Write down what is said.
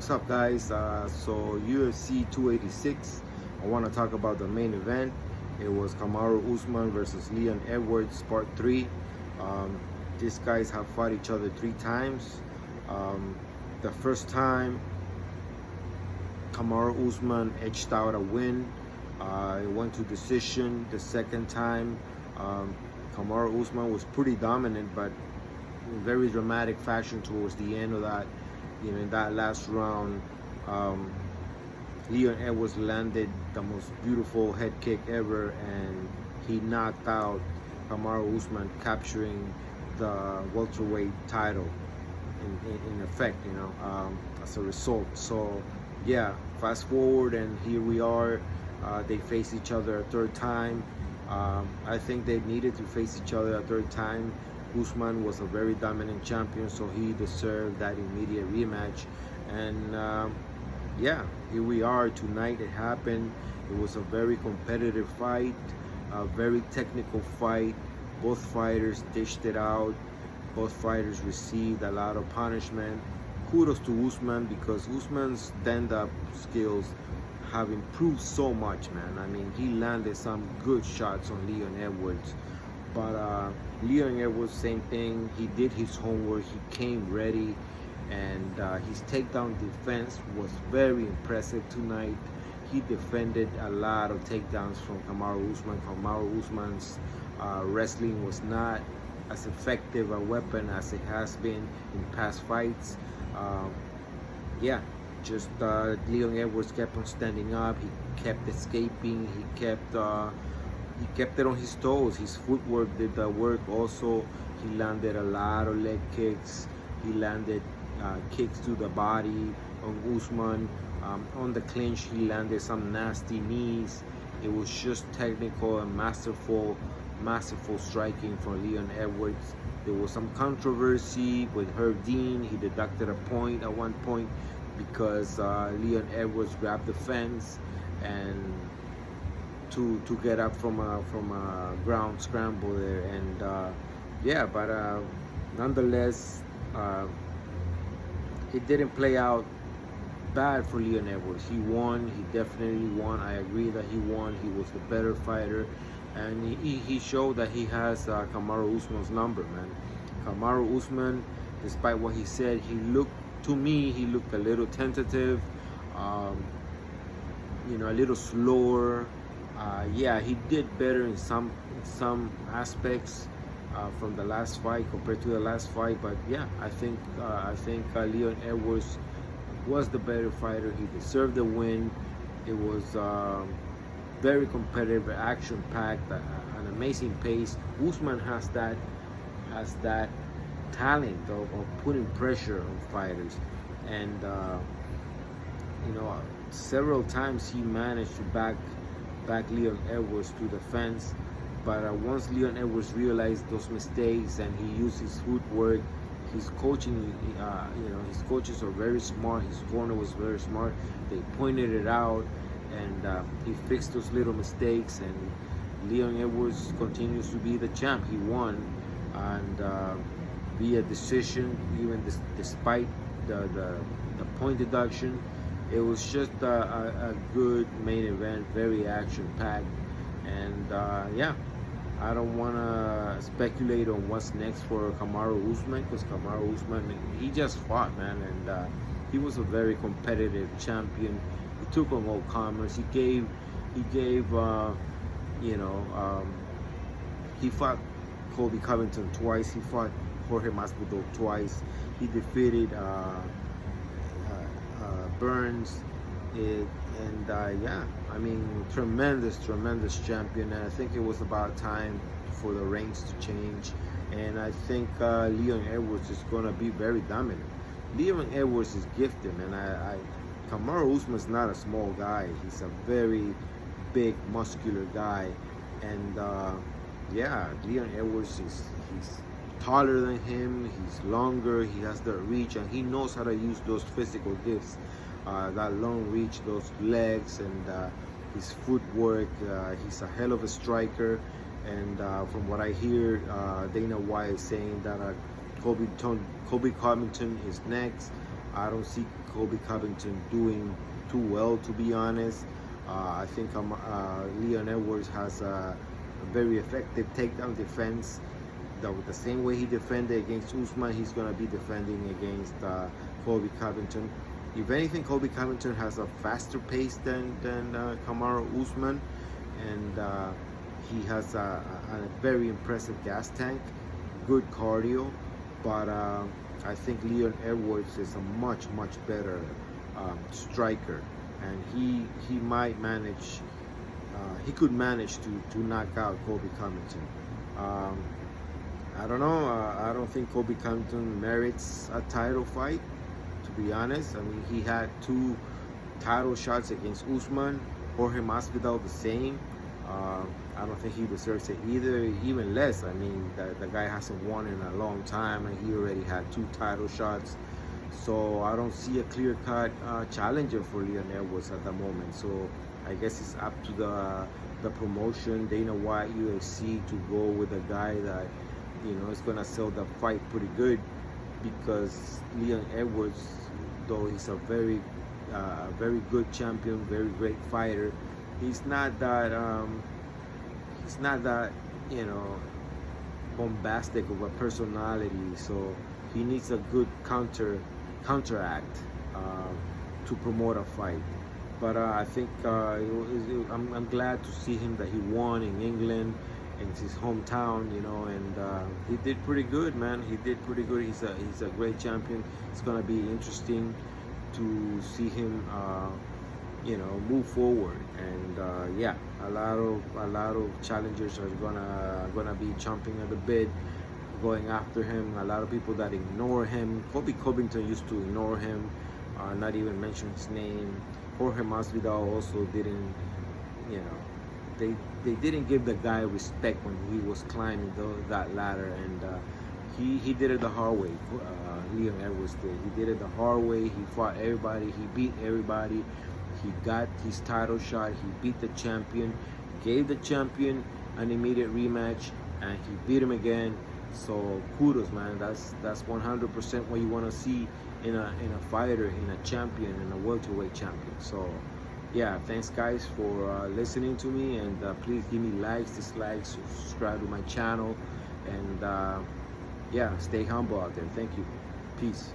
What's up, guys? So UFC 286. I want to talk about the main event. It was Kamaru Usman versus Leon Edwards, Part 3. Um, these guys have fought each other 3 times. Um, the first time, Kamaru Usman edged out a win. It went to decision. The second time, Kamaru Usman was pretty dominant, but in very dramatic fashion towards the end of that. In that last round, um, Leon Edwards landed the most beautiful head kick ever, and he knocked out Kamaru Usman, capturing the welterweight title in effect, as a result. So, yeah, fast forward, and here we are. They face each other a third time. I think they needed to face each other a third time. Usman was a very dominant champion, so he deserved that immediate rematch. And yeah, here we are tonight. It happened. It was a very competitive fight, a very technical fight. Both fighters dished it out. Both fighters received a lot of punishment. Kudos to Usman, because Usman's stand-up skills have improved so much, man. I mean, he landed some good shots on Leon Edwards. But Leon Edwards, same thing. He did his homework. He came ready, and his takedown defense was very impressive tonight. He defended a lot of takedowns from Kamaru Usman. Kamaru Usman's wrestling was not as effective a weapon as it has been in past fights. Yeah, just Leon Edwards kept on standing up. He kept escaping. He kept it on his toes. His footwork did the work also. He landed a lot of leg kicks. He landed kicks to the body on Usman. On the clinch, he landed some nasty knees. It was just technical and masterful striking from Leon Edwards. There was some controversy with Herb Dean. He deducted a point at one point because Leon Edwards grabbed the fence and to get up from a ground scramble there, and yeah, but nonetheless, it didn't play out bad for Leon Edwards. He won. He definitely won. I agree that he won. He was the better fighter, and he showed that he has Kamaru Usman's number, man. Kamaru Usman, despite what he said, to me he looked a little tentative, a little slower. Yeah, he did better in some aspects from the last fight compared to the last fight. But yeah, I think Leon Edwards was the better fighter. He deserved the win. It was very competitive, action-packed, an amazing pace. Usman has that talent of putting pressure on fighters, and several times he managed to back Leon Edwards to the fence. But once Leon Edwards realized those mistakes and he used his footwork, his coaching, his coaches are very smart. His corner was very smart. They pointed it out, and he fixed those little mistakes. And Leon Edwards continues to be the champ. He won, and via decision, even despite the point deduction. It was just a good main event, very action-packed, and yeah, I don't want to speculate on what's next for Kamaru Usman, because Kamaru Usman, he just fought, man, and he was a very competitive champion. He took on all comers. He gave, he fought Colby Covington twice. He fought Jorge Masvidal twice. He defeated Burns, and yeah, I mean, tremendous champion. And I think it was about time for the reins to change. And I think Leon Edwards is gonna be very dominant. Leon Edwards is gifted, and Kamaru Usman's not a small guy. He's a very big, muscular guy, and yeah, Leon Edwards he's taller than him. He's longer. He has the reach, and he knows how to use those physical gifts. That long reach, those legs, and his footwork. He's a hell of a striker, and from what I hear, Dana White is saying that Colby Covington is next. I don't see Colby Covington doing too well, to be honest. I think Leon Edwards has a very effective takedown defense. The same way he defended against Usman, he's going to be defending against Colby Covington. If anything, Colby Covington has a faster pace than Kamaru Usman, and he has a very impressive gas tank, good cardio, but I think Leon Edwards is a much better striker, and he might manage. He could manage to knock out Colby Covington. I don't know. I don't think Colby Covington merits a title fight, to be honest. I mean, he had 2 title shots against Usman. Jorge Masvidal the same. I don't think he deserves it either, even less. I mean, the guy hasn't won in a long time, and he already had 2 title shots. So I don't see a clear-cut challenger for Leon Edwards at the moment. So I guess it's up to the promotion, Dana White, UFC, to go with a guy that, you know, is gonna sell the fight pretty good, because Leon Edwards, though he's a very good champion, very great fighter, he's not that you know, bombastic of a personality. So he needs a good counteract to promote a fight. But I think I'm glad to see him that he won in England, in his hometown, you know, and he did pretty good, man. He did pretty good. He's a great champion. It's gonna be interesting to see him, you know, move forward. And yeah, a lot of challengers are gonna be chomping at the bit, going after him. A lot of people that ignore him. Colby Covington used to ignore him, not even mention his name. Jorge Masvidal also didn't, you know, they didn't give the guy respect when he was climbing that ladder, and he did it the hard way. Leon Edwards did. He did it the hard way. He fought everybody. He beat everybody. He got his title shot. He beat the champion. Gave the champion an immediate rematch, and he beat him again. So kudos, man. That's 100% what you want to see in a fighter, in a champion, in a welterweight champion. So yeah, thanks guys for listening to me, and please give me likes, dislikes, subscribe to my channel, and yeah, stay humble out there. Thank you. Peace.